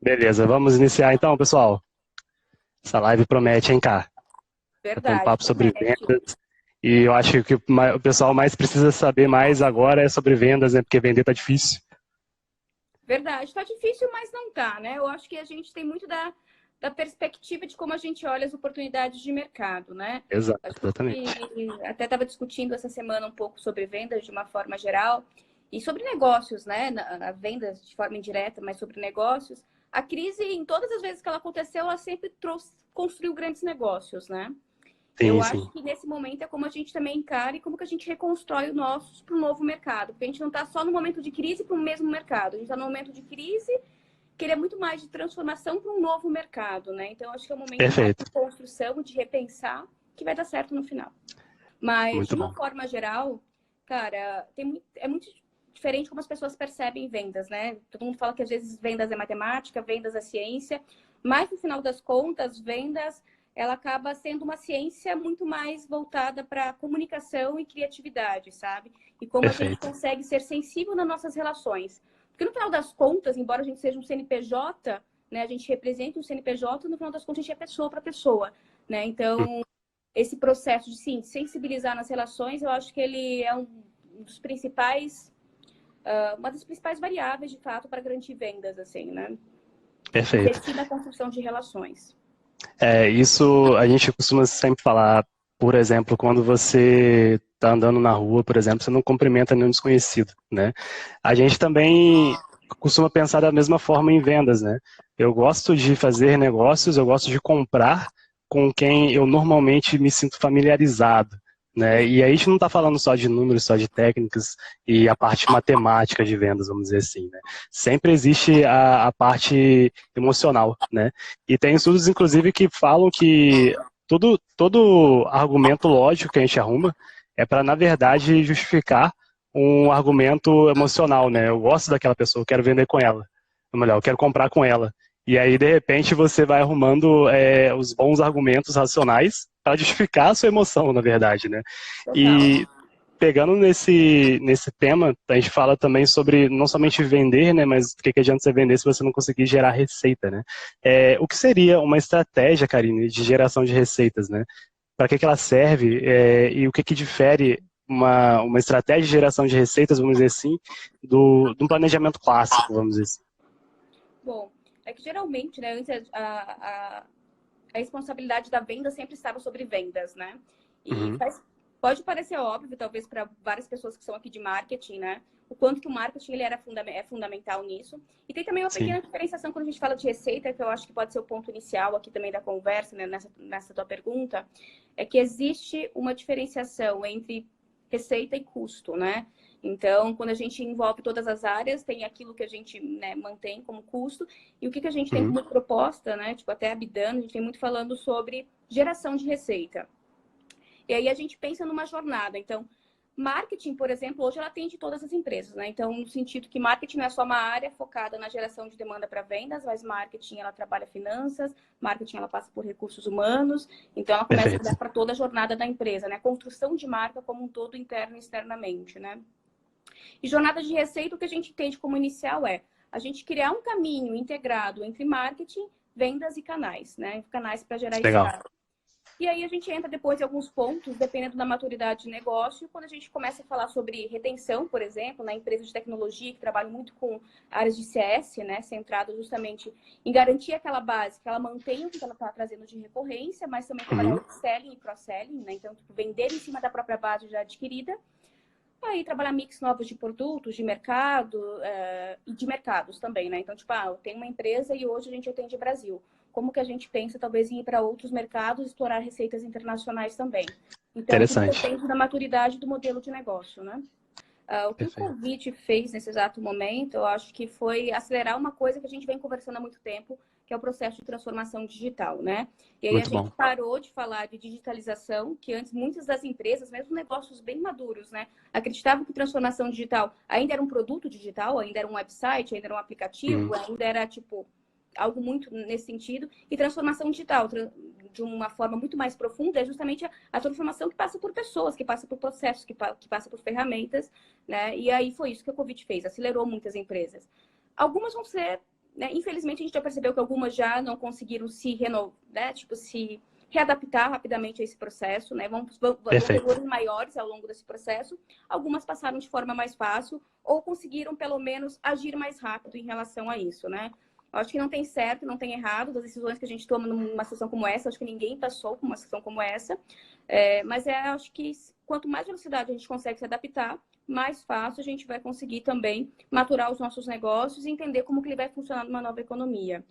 Beleza, vamos iniciar então, pessoal. Essa live promete, hein, cá? Bater um Verdade, papo sobre promete. vendas. E eu acho que o pessoal mais precisa saber mais agora é sobre vendas, né? Porque vender tá difícil. Verdade. Tá difícil, mas não tá, né? Eu acho que a gente tem muito da perspectiva de como a gente olha as oportunidades de mercado, né? Exato, A exatamente. gente até estava discutindo essa semana um pouco sobre vendas de uma forma geral e sobre negócios, né? Na vendas de forma indireta, mas sobre negócios. A crise, em todas as vezes que ela aconteceu, ela sempre construiu grandes negócios, né? Eu Sim, sim. acho que nesse momento é como a gente também encara e como que a gente reconstrói o nosso para o novo mercado. Porque a gente não está só no momento de crise para o mesmo mercado. A gente está no momento de crise que ele é muito mais de transformação para um novo mercado, né? Então, acho que é um momento mais Perfeito. de construção, de repensar, que vai dar certo no final. Mas, de Muito uma bom. forma geral, cara, é muito diferente como as pessoas percebem vendas, né? Todo mundo fala que às vezes vendas é matemática, vendas é ciência, mas no final das contas, vendas ela acaba sendo uma ciência muito mais voltada para comunicação e criatividade, sabe? E como a gente Perfeito. consegue ser sensível nas nossas relações. Porque no final das contas, embora a gente seja um CNPJ, né, a gente representa um CNPJ, no final das contas a gente é pessoa para pessoa, né? Hum, Então, esse processo de sim, sensibilizar nas relações, eu acho que ele é um dos principais, uma das principais variáveis, de fato, para garantir vendas, assim, né? Perfeito. Investir na construção de relações. Isso a gente costuma sempre falar, por exemplo, quando você está andando na rua, por exemplo, você não cumprimenta nenhum desconhecido, né? A gente também costuma pensar da mesma forma em vendas, né? Eu gosto de fazer negócios, eu gosto de comprar com quem eu normalmente me sinto familiarizado, né? E aí a gente não está falando só de números, só de técnicas e a parte matemática de vendas, vamos dizer assim, né? Sempre existe a parte emocional, né? E tem estudos, inclusive, que falam que todo argumento lógico que a gente arruma é para, na verdade, justificar um argumento emocional, né? Eu gosto daquela pessoa, eu quero vender com ela. Ou melhor, eu quero comprar com ela. E aí, de repente, você vai arrumando os bons argumentos racionais para justificar a sua emoção, na verdade, né? Total. E pegando nesse tema, a gente fala também sobre não somente vender, né, mas o que adianta você vender se você não conseguir gerar receita, né? O que seria uma estratégia, Karine, de geração de receitas, né? Para que ela serve e o que difere uma estratégia de geração de receitas, vamos dizer assim, de um planejamento clássico, vamos dizer assim. Bom, é que geralmente, né, antes a responsabilidade da venda sempre estava sobre vendas, né? E Uhum. pode parecer óbvio, talvez para várias pessoas que são aqui de marketing, né? O quanto que o marketing ele é fundamental nisso. E tem também uma Sim, pequena diferenciação quando a gente fala de receita, que eu acho que pode ser o ponto inicial aqui também da conversa, né, nessa tua pergunta, é que existe uma diferenciação entre receita e custo, né? Então, quando a gente envolve todas as áreas, tem aquilo que a gente, né, mantém como custo e o que a gente tem uhum. como proposta, né? Tipo, até a Bidano, a gente tem muito falando sobre geração de receita. E aí a gente pensa numa jornada. Então, marketing, por exemplo, hoje ela atende todas as empresas, né? Então, no sentido que marketing não é só uma área focada na geração de demanda para vendas, mas marketing ela trabalha finanças, marketing ela passa por recursos humanos, então ela começa a Perfeito. olhar para toda a jornada da empresa, né? A construção de marca como um todo, interno e externamente, né? E jornada de receita, o que a gente entende como inicial é a gente criar um caminho integrado entre marketing, vendas e canais, né? Canais para gerar esse Legal. caixa. E aí a gente entra depois em alguns pontos, dependendo da maturidade de negócio, quando a gente começa a falar sobre retenção, por exemplo, na empresa de tecnologia que trabalha muito com áreas de CS, né, centrado justamente em garantir aquela base, que ela mantenha o que ela está trazendo de recorrência, mas também trabalhar Uhum. upselling e cross-selling, né, então tipo, vender em cima da própria base já adquirida. Aí trabalhar mix novos de produtos, de mercado e de mercados também, né? Então, tipo, eu tenho uma empresa e hoje a gente atende Brasil. Como que a gente pensa, talvez, em ir para outros mercados, explorar receitas internacionais também? Então, tudo Interessante. depende da maturidade do modelo de negócio, né? O que o Perfeito. Covid fez nesse exato momento, eu acho que foi acelerar uma coisa que a gente vem conversando há muito tempo, que é o processo de transformação digital, né? E aí a Muito gente bom. parou de falar de digitalização, que antes muitas das empresas, mesmo negócios bem maduros, né, acreditavam que transformação digital ainda era um produto digital, ainda era um website, ainda era um aplicativo, Uhum. ainda era tipo algo muito nesse sentido, e transformação digital, de uma forma muito mais profunda, é justamente a transformação que passa por pessoas, que passa por processos, que passa por ferramentas, né? E aí foi isso que a Covid fez, acelerou muitas empresas. Algumas vão ser né, infelizmente, a gente já percebeu que algumas já não conseguiram se renovar, né, tipo, se readaptar rapidamente a esse processo, né? Vão ter Perfeito. dores maiores ao longo desse processo. Algumas passaram de forma mais fácil ou conseguiram, pelo menos, agir mais rápido em relação a isso, né? Eu acho que não tem certo, não tem errado das decisões que a gente toma numa situação como essa. Acho que ninguém passou por uma situação como essa. Mas acho que quanto mais velocidade a gente consegue se adaptar, mais fácil a gente vai conseguir também maturar os nossos negócios e entender como que ele vai funcionar numa nova economia.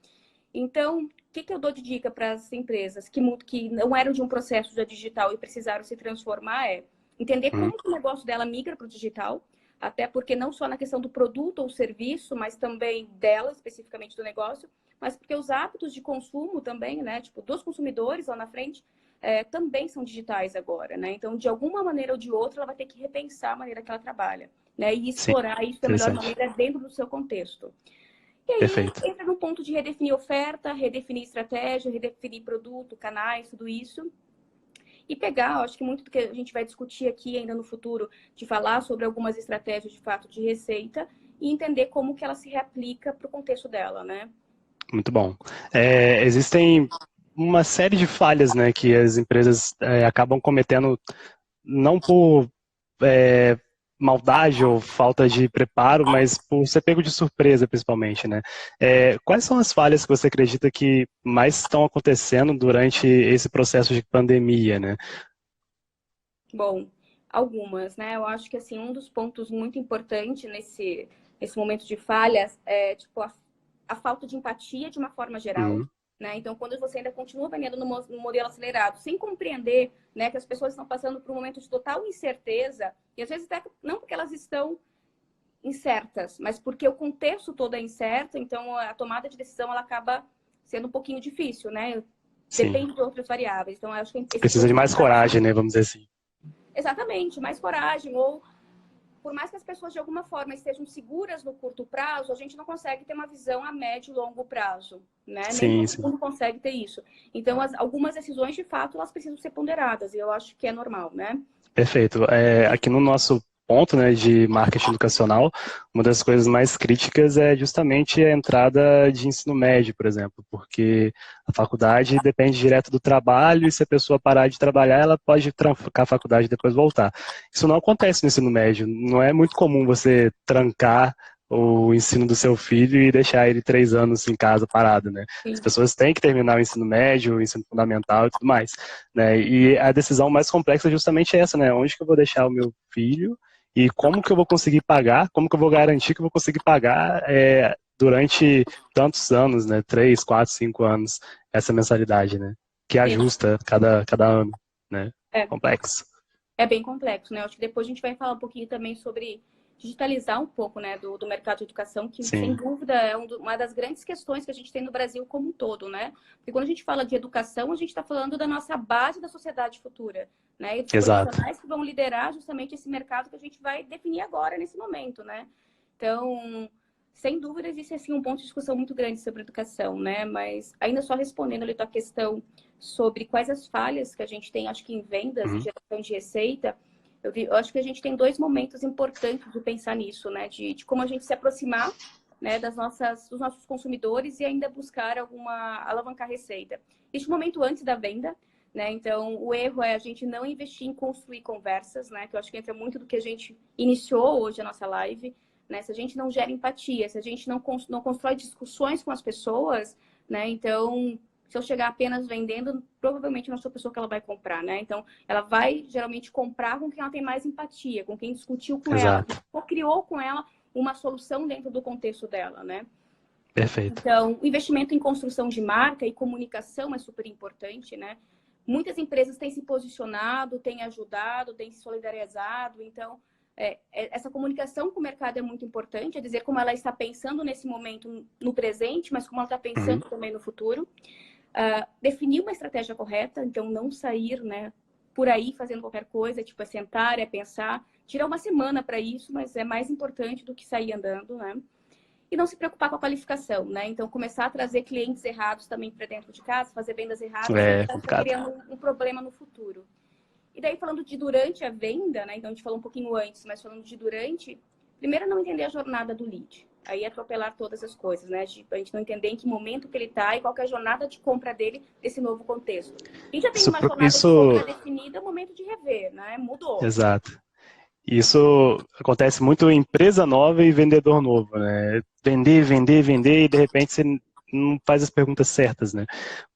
Então, o que eu dou de dica para as empresas que não eram de um processo já digital e precisaram se transformar entender como que o negócio dela migra para o digital, até porque não só na questão do produto ou serviço, mas também dela, especificamente do negócio, mas porque os hábitos de consumo também, né, tipo, dos consumidores lá na frente, também são digitais agora, né? Então, de alguma maneira ou de outra, ela vai ter que repensar a maneira que ela trabalha, né? E Sim, explorar isso da melhor interessante. maneira dentro do seu contexto. E aí Perfeito. entra no ponto de redefinir oferta, redefinir estratégia, redefinir produto, canais, tudo isso. E pegar, acho que muito do que a gente vai discutir aqui ainda no futuro, de falar sobre algumas estratégias de fato de receita e entender como que ela se reaplica para o contexto dela, né? Muito bom. Existem uma série de falhas, né, que as empresas acabam cometendo, não por é, maldade ou falta de preparo, mas por ser pego de surpresa, principalmente, né? Quais são as falhas que você acredita que mais estão acontecendo durante esse processo de pandemia, né? Bom, algumas, né? Eu acho que assim, um dos pontos muito importantes nesse momento de falhas é tipo a falta de empatia de uma forma geral, Uhum. né? Então, quando você ainda continua vendendo no modelo acelerado, sem compreender, né, que as pessoas estão passando por um momento de total incerteza, e às vezes até não porque elas estão incertas, mas porque o contexto todo é incerto, então a tomada de decisão ela acaba sendo um pouquinho difícil, né? Sim. Depende de outras variáveis. Então, eu acho que esse Precisa ponto de de mais empatia. coragem, né? Vamos dizer assim. Exatamente, mais coragem. Ou, por mais que as pessoas de alguma forma estejam seguras no curto prazo, a gente não consegue ter uma visão a médio e longo prazo, né? Nem Sim, todo sim. mundo consegue ter isso. Então, algumas decisões, de fato, elas precisam ser ponderadas, e eu acho que é normal, né? Perfeito. Aqui no nosso ponto, né, de marketing educacional, uma das coisas mais críticas é justamente a entrada de ensino médio, por exemplo, porque a faculdade depende direto do trabalho e se a pessoa parar de trabalhar, ela pode trancar a faculdade e depois voltar. Isso não acontece no ensino médio. Não é muito comum você trancar o ensino do seu filho e deixar ele 3 anos em casa parado, né? As Sim. pessoas têm que terminar o ensino médio, o ensino fundamental e tudo mais, né? E a decisão mais complexa é justamente essa, né? Onde que eu vou deixar o meu filho e como que eu vou conseguir pagar, como que eu vou garantir que eu vou conseguir pagar durante tantos anos, né? 3, 4, 5 anos, essa mensalidade, né? Que Sim. ajusta cada ano, né? É. Complexo. É bem complexo, né? Acho que depois a gente vai falar um pouquinho também sobre digitalizar um pouco, né, do mercado de educação, que sem Sim, dúvida é uma das grandes questões que a gente tem no Brasil como um todo, né? Porque quando a gente fala de educação, a gente está falando da nossa base da sociedade futura, né? E dos exato. profissionais que vão liderar justamente esse mercado que a gente vai definir agora, nesse momento, né? Então, sem dúvida, existe assim um ponto de discussão muito grande sobre educação, né? Mas ainda só respondendo ali a tua questão sobre quais as falhas que a gente tem, acho que em vendas e Uhum. geração de receita, eu acho que a gente tem dois momentos importantes de pensar nisso, né? De como a gente se aproximar, né, dos nossos consumidores e ainda buscar alavancar receita. Existe um momento antes da venda, né? Então, o erro é a gente não investir em construir conversas, né? Que eu acho que entra muito do que a gente iniciou hoje a nossa live, né? Se a gente não gera empatia, se a gente não constrói discussões com as pessoas, né? Então, se eu chegar apenas vendendo, provavelmente não sou a pessoa que ela vai comprar, né? Então, ela vai geralmente comprar com quem ela tem mais empatia, com quem discutiu com ela, Exato. ou criou com ela uma solução dentro do contexto dela, né? Perfeito. Então, o investimento em construção de marca e comunicação é super importante, né? Muitas empresas têm se posicionado, têm ajudado, têm se solidarizado. Então, essa comunicação com o mercado é muito importante, é dizer como ela está pensando nesse momento no presente, mas como ela está Uhum. pensando também no futuro. Definir uma estratégia correta, então não sair, né, por aí fazendo qualquer coisa, tipo, é sentar, é pensar, tirar uma semana para isso, mas é mais importante do que sair andando, né? E não se preocupar com a qualificação, né? Então, começar a trazer clientes errados também para dentro de casa, fazer vendas erradas, sempre É vai estar complicado. criando um problema no futuro. E daí, falando de durante a venda, né? Então, a gente falou um pouquinho antes, mas falando de durante, primeiro, não entender a jornada do lead, aí é atropelar todas as coisas, né? A gente não entender em que momento que ele está e qual que é a jornada de compra dele desse novo contexto. Quem já tem Isso, uma jornada de isso, compra definida, é o momento de rever, né? Mudou. exato. Isso acontece muito em empresa nova e vendedor novo, né? Vender, vender, vender e de repente você não faz as perguntas certas, né?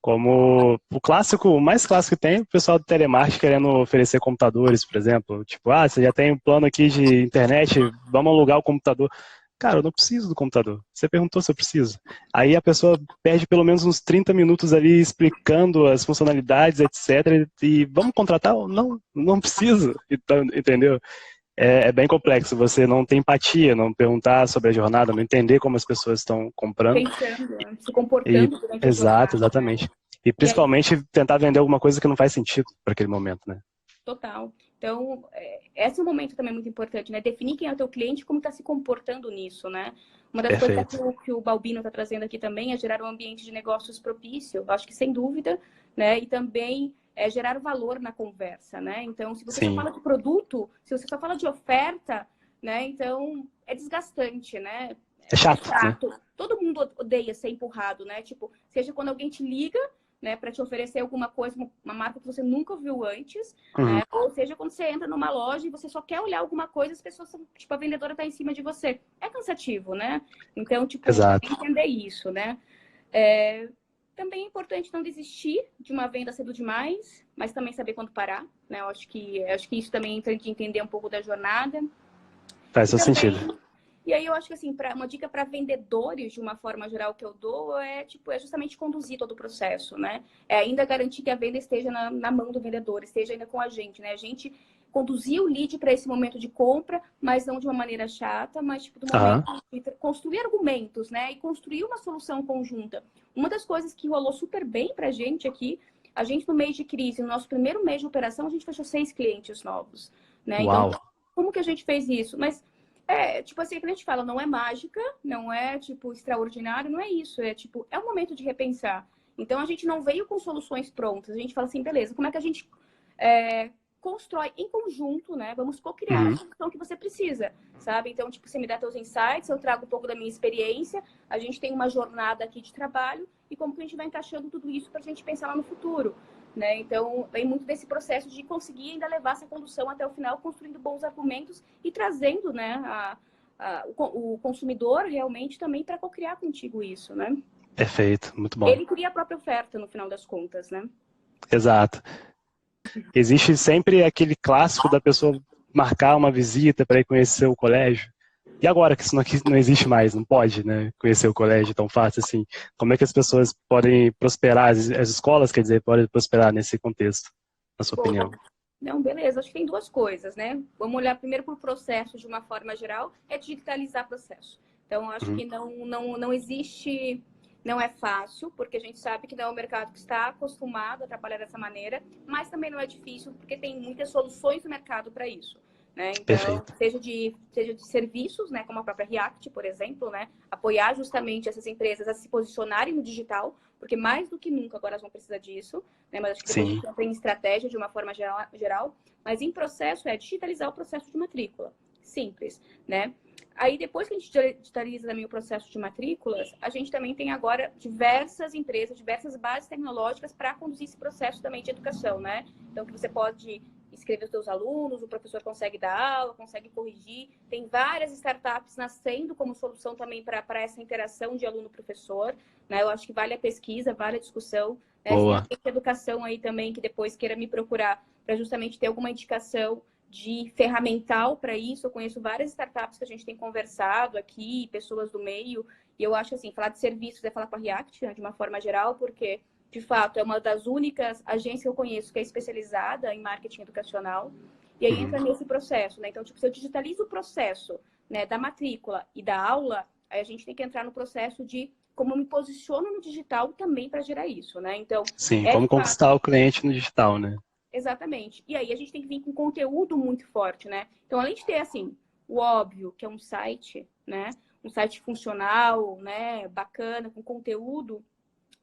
Como o clássico, o mais clássico que tem, é o pessoal do telemarketing querendo oferecer computadores, por exemplo. Tipo, você já tem um plano aqui de internet, vamos alugar o computador. Cara, eu não preciso do computador. Você perguntou se eu preciso. Aí a pessoa perde pelo menos uns 30 minutos ali explicando as funcionalidades, etc. E vamos contratar? Não, não preciso. Então, entendeu? É bem complexo. Você não tem empatia, não perguntar sobre a jornada, não entender como as pessoas estão comprando. Pensando, né? Se E, comportando durante a exato, jornada, né? exatamente. E E aí, principalmente tentar vender alguma coisa que não faz sentido para aquele momento, né? total. Então, esse é um momento também muito importante, né? Definir quem é o teu cliente e como está se comportando nisso, né? Uma das coisas Perfeito. que o Balbino está trazendo aqui também é gerar um ambiente de negócios propício. Eu acho que sem dúvida, né? E também gerar valor na conversa, né? Então, se você só Sim. fala de produto, se você só fala de oferta, né? Então, é desgastante, né? É É chato, né? chato. Todo mundo odeia ser empurrado, né? Tipo, seja quando alguém te liga, né, para te oferecer alguma coisa, uma marca que você nunca viu antes, Uhum. né? Ou seja, quando você entra numa loja e você só quer olhar alguma coisa, as pessoas são, tipo, a vendedora tá em cima de você. É cansativo, né? Então, tipo, Exato. entender isso, né? É, também é importante não desistir de uma venda cedo demais, mas também saber quando parar, né? Eu acho que isso também entra de entender um pouco da jornada. Faz E todo também sentido. e aí eu acho que assim, uma dica para vendedores, de uma forma geral, que eu dou é justamente conduzir todo o processo, né? É ainda garantir que a venda esteja na mão do vendedor, esteja ainda com a gente, né? A gente conduzir o lead para esse momento de compra, mas não de uma maneira chata, mas tipo do momento Aham. de construir argumentos, né? E construir uma solução conjunta. Uma das coisas que rolou super bem pra gente aqui, a gente no mês de crise, no nosso primeiro mês de operação, a gente fechou 6 clientes novos, né? Então, Uau. como que a gente fez isso? Mas tipo assim, que a gente fala, não é mágica, não é, tipo, extraordinário, não é isso. É, tipo, é um momento de repensar. Então, a gente não veio com soluções prontas. A gente fala assim, beleza, como é que a gente constrói em conjunto, né? Vamos co-criar a Uhum. solução que você precisa, sabe? Então, tipo, você me dá teus insights, eu trago um pouco da minha experiência, a gente tem uma jornada aqui de trabalho e como que a gente vai encaixando tudo isso para a gente pensar lá no futuro. Né? Então, vem muito desse processo de conseguir ainda levar essa condução até o final, construindo bons argumentos e trazendo, né, o consumidor realmente também para co-criar contigo isso, né? Perfeito. Muito bom. Ele cria a própria oferta no final das contas, né? Exato. Existe sempre aquele clássico da pessoa marcar uma visita para ir conhecer o colégio. E agora que isso não existe mais, não pode, né? Conhecer o colégio tão fácil assim. Como é que as pessoas podem prosperar, as escolas, quer dizer, podem prosperar nesse contexto, na sua opinião? Boa. Não, beleza. Acho que tem duas coisas, né? Vamos olhar primeiro para o processo de uma forma geral, é digitalizar o processo. Então, acho Uhum. que não existe, não é fácil, porque a gente sabe que não é um mercado que está acostumado a trabalhar dessa maneira, mas também não é difícil, porque tem muitas soluções no mercado para isso. Né? Então, Perfeito. seja de serviços, né, como a própria React, por exemplo, né, apoiar justamente essas empresas a se posicionarem no digital, porque mais do que nunca agora elas vão precisar disso, né, mas acho que depois a Sim. gente tem estratégia de uma forma geral, mas em processo é digitalizar o processo de matrícula. Simples, né? Aí, depois que a gente digitaliza também o processo de matrículas, a gente também tem agora diversas empresas, diversas bases tecnológicas para conduzir esse processo também de educação, né? Então, que você pode escrever os seus alunos, o professor consegue dar aula, consegue corrigir. Tem várias startups nascendo como solução também para essa interação de aluno-professor. Né? Eu acho que vale a pesquisa, vale a discussão. Né? Se tem Boa. alguém de educação aí também que depois queira me procurar para justamente ter alguma indicação de ferramental para isso, eu conheço várias startups que a gente tem conversado aqui, pessoas do meio, e eu acho assim, falar de serviços é falar com a React, né, de uma forma geral, porque de fato, é uma das únicas agências que eu conheço que é especializada em marketing educacional. E aí entra Uhum. nesse processo, né? Então, tipo, se eu digitalizo o processo, né, da matrícula e da aula, aí a gente tem que entrar no processo de como eu me posiciono no digital também para gerar isso, né? Então, Sim, é como de fato, conquistar o cliente no digital, né? exatamente. E aí a gente tem que vir com conteúdo muito forte, né? Então, além de ter, assim, o óbvio, que é um site, né? Um site funcional, né? Bacana, com conteúdo,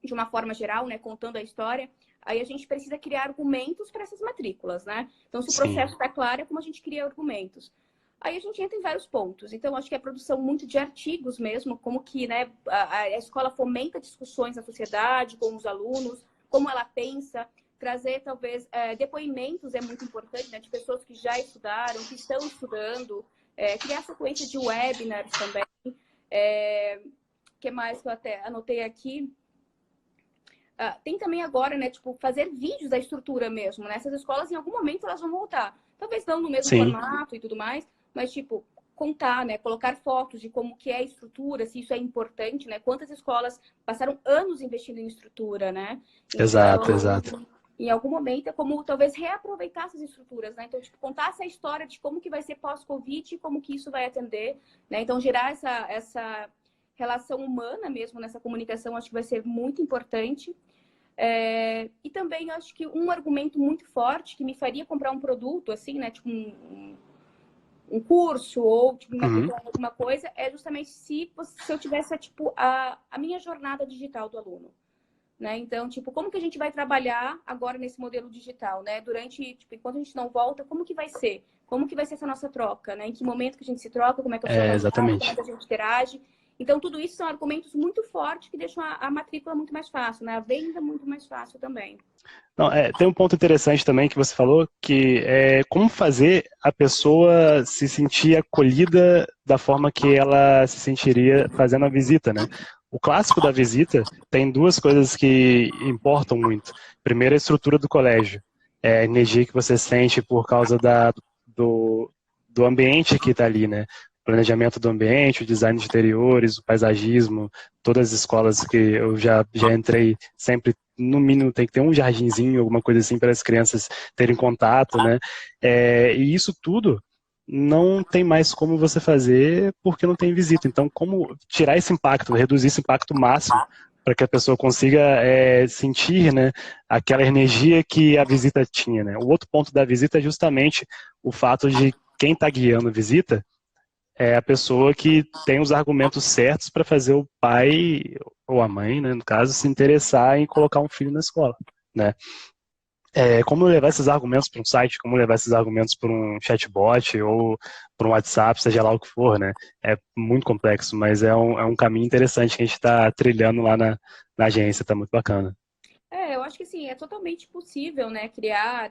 de uma forma geral, né, contando a história, aí a gente precisa criar argumentos para essas matrículas, né? Então, se o Sim. processo está claro, é como a gente cria argumentos. Aí a gente entra em vários pontos. Então, acho que a produção muito de artigos mesmo, como que, né, a escola fomenta discussões na sociedade, com os alunos, como ela pensa, trazer, talvez, depoimentos é muito importante, né, de pessoas que já estudaram, que estão estudando, criar sequência de webinars também. Que mais que eu até anotei aqui? Tem também agora, né, tipo, fazer vídeos da estrutura mesmo, né? Essas escolas, em algum momento, elas vão voltar. Talvez não no mesmo Sim. formato e tudo mais, mas, tipo, contar, né? Colocar fotos de como que é a estrutura, se isso é importante, né? Quantas escolas passaram anos investindo em estrutura, né? Exato, Então, exato. em algum momento, é como talvez reaproveitar essas estruturas, né? Então, tipo, contar essa história de como que vai ser pós-Covid e como que isso vai atender, né? Então, gerar essa relação humana mesmo nessa comunicação, acho que vai ser muito importante. E também acho que um argumento muito forte que me faria comprar um produto, assim, né? Tipo um curso ou tipo, Uhum. matricular em alguma coisa, é justamente se eu tivesse tipo, a minha jornada digital do aluno. Né? Então, tipo, como que a gente vai trabalhar agora nesse modelo digital, né? Durante, tipo, enquanto a gente não volta, como que vai ser? Como que vai ser essa nossa troca, né? Em que momento que a gente se troca, como é que eu sou avaliado, como é Exatamente. que a gente interage. Então, tudo isso são argumentos muito fortes que deixam a matrícula muito mais fácil, né? A venda muito mais fácil também. Não, tem um ponto interessante também que você falou, que é como fazer a pessoa se sentir acolhida da forma que ela se sentiria fazendo a visita, né? O clássico da visita tem duas coisas que importam muito. Primeiro, a estrutura do colégio. A energia que você sente por causa do, do ambiente que está ali, né? O planejamento do ambiente, o design de interiores, o paisagismo, todas as escolas que eu já entrei sempre no mínimo tem que ter um jardinzinho, alguma coisa assim para as crianças terem contato, né? E isso tudo não tem mais como você fazer porque não tem visita. Então, como tirar esse impacto, reduzir esse impacto máximo para que a pessoa consiga sentir, né, aquela energia que a visita tinha, né? O outro ponto da visita é justamente o fato de quem está guiando a visita é a pessoa que tem os argumentos certos para fazer o pai ou a mãe, né, no caso, se interessar em colocar um filho na escola, né? Como levar esses argumentos para um site, como levar esses argumentos para um chatbot ou para um WhatsApp, seja lá o que for, né? É muito complexo, mas é um caminho interessante que a gente está trilhando lá na agência, está muito bacana. Eu acho que sim, é totalmente possível, né, criar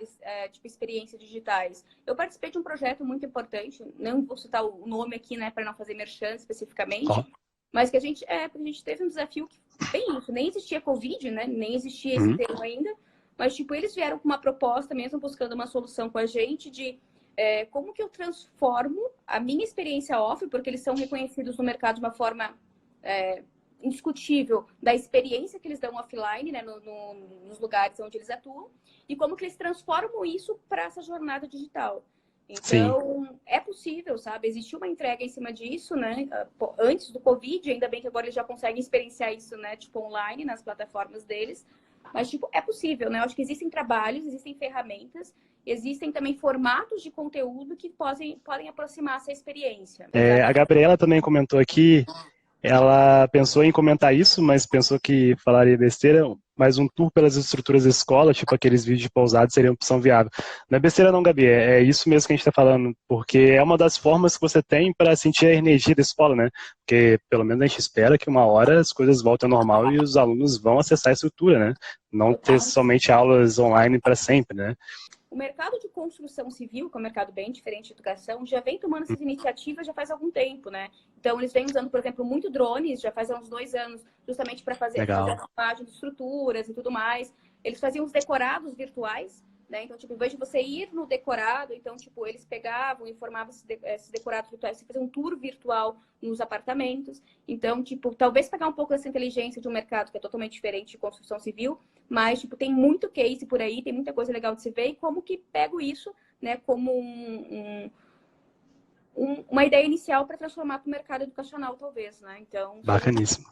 tipo, experiências digitais. Eu participei de um projeto muito importante, não vou citar o nome aqui, né, para não fazer merchan Ó. especificamente, mas que a gente teve um desafio que, bem isso, nem existia Covid, né, nem existia esse Uhum. termo ainda, mas, tipo, eles vieram com uma proposta mesmo, buscando uma solução com a gente de como que eu transformo a minha experiência off, porque eles são reconhecidos no mercado de uma forma indiscutível da experiência que eles dão offline, né, nos lugares onde eles atuam, e como que eles transformam isso para essa jornada digital. Sim. Então, é possível, sabe? Existiu uma entrega em cima disso, né? Antes do Covid, ainda bem que agora eles já conseguem experienciar isso, né? Tipo, online, nas plataformas deles. Mas, tipo, é possível, né? Eu acho que existem trabalhos, existem ferramentas, existem também formatos de conteúdo que podem aproximar essa experiência. A Gabriela também comentou aqui. Ela pensou em comentar isso, mas pensou que falaria besteira, mas um tour pelas estruturas da escola, tipo aqueles vídeos de pousada, seria uma opção viável. Não é besteira não, Gabi, é isso mesmo que a gente está falando, porque é uma das formas que você tem para sentir a energia da escola, né? Porque pelo menos a gente espera que uma hora as coisas voltem ao normal e os alunos vão acessar a estrutura, né? Não ter Total. somente aulas online para sempre, né? O mercado de construção civil, que é um mercado bem diferente de educação, já vem tomando essas iniciativas já faz algum tempo, né? Então, eles vêm usando, por exemplo, muito drones, já faz uns 2 anos, justamente para fazer Legal. a filmagem de estruturas e tudo mais. Eles faziam os decorados virtuais, né? Então, tipo, em vez de você ir no decorado, então, tipo, eles pegavam, informavam esses decorados virtuais, você fazia um tour virtual nos apartamentos. Então, tipo, talvez pegar um pouco dessa inteligência de um mercado que é totalmente diferente de construção civil, mas, tipo, tem muito case por aí, tem muita coisa legal de se ver, e como que pego isso, né, como uma ideia inicial para transformar para o mercado educacional, talvez, né? Então, Bacaníssimo.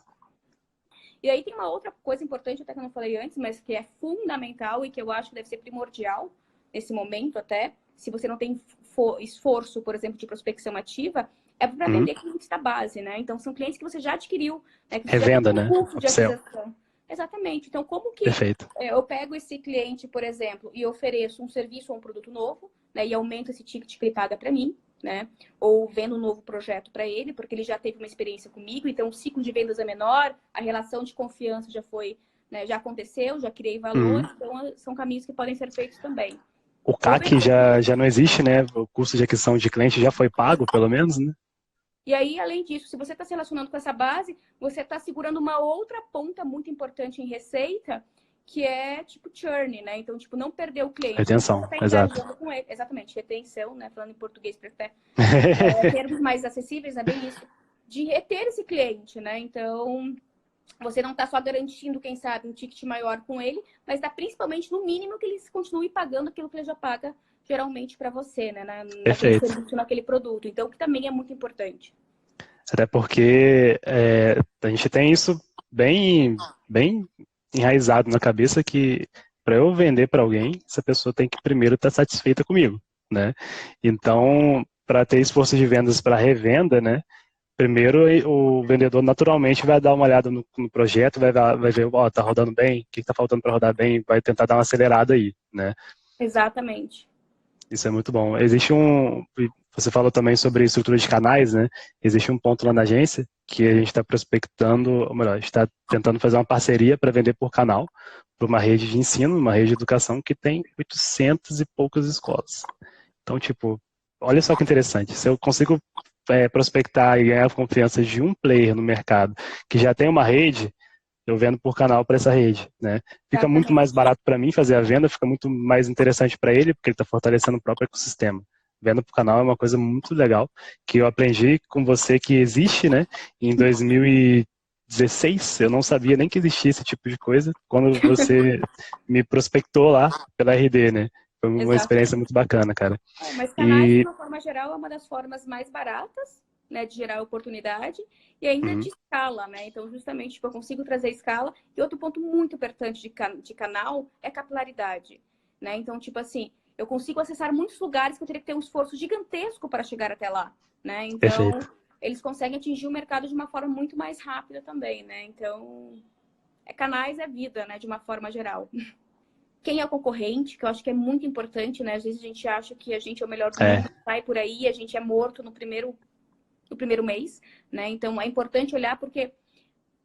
e aí tem uma outra coisa importante, até que eu não falei antes, mas que é fundamental e que eu acho que deve ser primordial nesse momento até, se você não tem esforço, por exemplo, de prospecção ativa, é para vender clientes da base, né? Então, são clientes que você já adquiriu, né? Que você já tem Revenda, um né? curso de Upsell. aquisição. Exatamente. Então, como que Perfeito. eu pego esse cliente, por exemplo, e ofereço um serviço ou um produto novo, né? E aumento esse ticket que ele paga para mim. né? Ou vendo um novo projeto para ele, porque ele já teve uma experiência comigo, então o ciclo de vendas é menor, a relação de confiança já foi, né, já aconteceu, já criei valor, então são caminhos que podem ser feitos também. O Ou CAC já não existe, né? O custo de aquisição de cliente já foi pago, pelo menos, né? E aí, além disso, se você está se relacionando com essa base, você está segurando uma outra ponta muito importante em receita, que é tipo churn, né? Então, tipo, não perder o cliente. Retenção, Você está exato. engajando com ele. Exatamente, retenção, né? Falando em português para até termos mais acessíveis, é bem isso. De reter esse cliente, né? Então, você não está só garantindo, quem sabe, um ticket maior com ele, mas está principalmente no mínimo que ele continue pagando aquilo que ele já paga geralmente para você, né? Naquele Perfeito. serviço, naquele produto. Então, que também é muito importante. Até porque a gente tem isso bem enraizado na cabeça que para eu vender para alguém, essa pessoa tem que primeiro estar satisfeita comigo, né? Então, para ter esforço de vendas para revenda, né? Primeiro, o vendedor naturalmente vai dar uma olhada no projeto, vai ver, ó, tá rodando bem, o que tá faltando para rodar bem, vai tentar dar uma acelerada aí, né? Exatamente. Isso é muito bom. Você falou também sobre estrutura de canais, né? Existe um ponto lá na agência que a gente está prospectando, ou melhor, a gente está tentando fazer uma parceria para vender por canal para uma rede de ensino, uma rede de educação que tem 800 e poucas escolas. Então, tipo, olha só que interessante. Se eu consigo prospectar e ganhar a confiança de um player no mercado que já tem uma rede, eu vendo por canal para essa rede, né? Fica muito mais barato para mim fazer a venda, fica muito mais interessante para ele, porque ele está fortalecendo o próprio ecossistema. Venda por canal é uma coisa muito legal, que eu aprendi com você que existe, né? Em 2016, eu não sabia nem que existia esse tipo de coisa, quando você me prospectou lá pela RD, né? Foi uma experiência muito bacana, cara. Mas canais, de E uma forma geral, é uma das formas mais baratas, né, de gerar oportunidade e ainda de escala, né? Então, justamente, tipo, eu consigo trazer escala. E outro ponto muito importante de canal é capilaridade, né? Então, tipo assim, eu consigo acessar muitos lugares que eu teria que ter um esforço gigantesco para chegar até lá, né? Então, perfeito. eles conseguem atingir o mercado de uma forma muito mais rápida também, né? Então, canais é vida, né, de uma forma geral. Quem é o concorrente, que eu acho que é muito importante, né? Às vezes a gente acha que a gente é o melhor do mundo, sai por aí, a gente é morto no primeiro mês, né? Então é importante olhar porque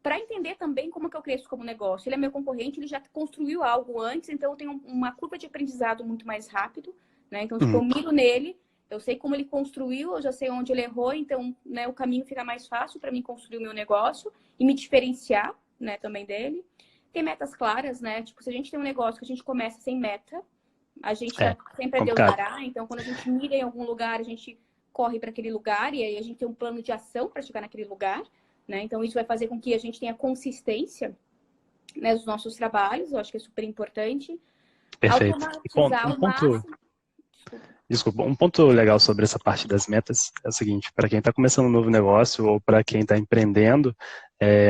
para entender também como que eu cresço como negócio. Ele é meu concorrente, ele já construiu algo antes, então eu tenho uma curva de aprendizado muito mais rápido, né? Então, tipo, eu miro nele, eu sei como ele construiu, eu já sei onde ele errou, então, né, o caminho fica mais fácil para mim construir o meu negócio e me diferenciar, né, também dele. Tem metas claras, né? Tipo, se a gente tem um negócio que a gente começa sem meta, a gente tá sempre a Deus complicado. dará. Então, quando a gente mira em algum lugar, a gente corre para aquele lugar e aí a gente tem um plano de ação para chegar naquele lugar, né? Então, isso vai fazer com que a gente tenha consistência, né, nos nossos trabalhos. Eu acho que é super importante. Perfeito. Automatizar o máximo. Desculpa, um ponto legal sobre essa parte das metas é o seguinte, para quem está começando um novo negócio ou para quem está empreendendo,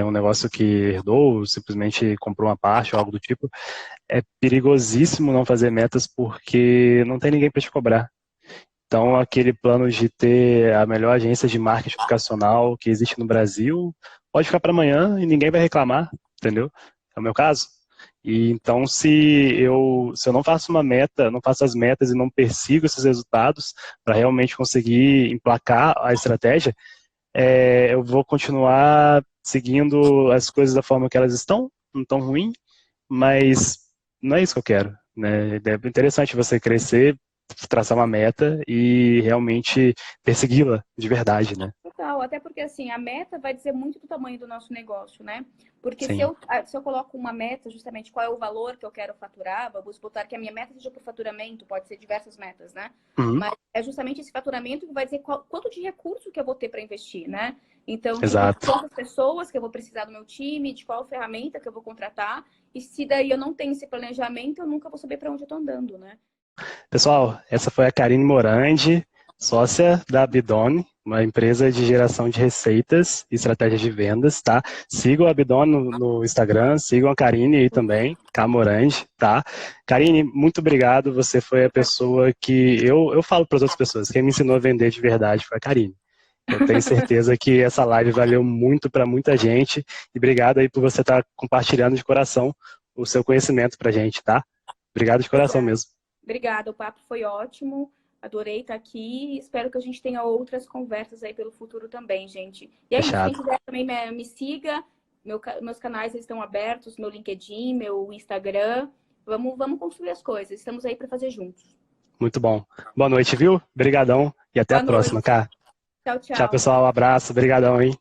um negócio que herdou, ou simplesmente comprou uma parte ou algo do tipo, é perigosíssimo não fazer metas porque não tem ninguém para te cobrar. Então, aquele plano de ter a melhor agência de marketing educacional que existe no Brasil pode ficar para amanhã e ninguém vai reclamar, entendeu? É o meu caso. E então, se eu não faço uma meta, não faço as metas e não persigo esses resultados para realmente conseguir emplacar a estratégia, eu vou continuar seguindo as coisas da forma que elas estão, não tão ruim, mas não é isso que eu quero, né? É interessante você crescer, traçar uma meta e realmente persegui-la de verdade, né? Total, até porque assim, a meta vai dizer muito do tamanho do nosso negócio, né? Porque se Sim. eu coloco uma meta, justamente qual é o valor que eu quero faturar, vamos botar que a minha meta seja por faturamento, pode ser diversas metas, né? Mas é justamente esse faturamento que vai dizer quanto de recurso que eu vou ter para investir, né? Então, tipo, Exato. quantas pessoas que eu vou precisar do meu time, de qual ferramenta que eu vou contratar, e se daí eu não tenho esse planejamento, eu nunca vou saber para onde eu tô andando, né? Pessoal, essa foi a Karine Morandi, sócia da Abidone, uma empresa de geração de receitas e estratégias de vendas, tá? Sigam a Abidone no Instagram, sigam a Karine aí também, K Morandi, tá? Karine, muito obrigado, você foi a pessoa que eu falo para as outras pessoas, quem me ensinou a vender de verdade foi a Karine. Eu tenho certeza que essa live valeu muito para muita gente e obrigado aí por você estar compartilhando de coração o seu conhecimento para a gente, tá? Obrigado de coração mesmo. Obrigada, o papo foi ótimo. Adorei estar aqui. Espero que a gente tenha outras conversas aí pelo futuro também, gente. E é isso. Fechado. Quem quiser também me siga. Meus canais estão abertos, meu LinkedIn, meu Instagram. Vamos construir as coisas. Estamos aí para fazer juntos. Muito bom. Boa noite, viu? Obrigadão e até a Boa próxima, noite. cara. Tchau, Tchau, tchau. pessoal. Um abraço. Obrigadão, hein?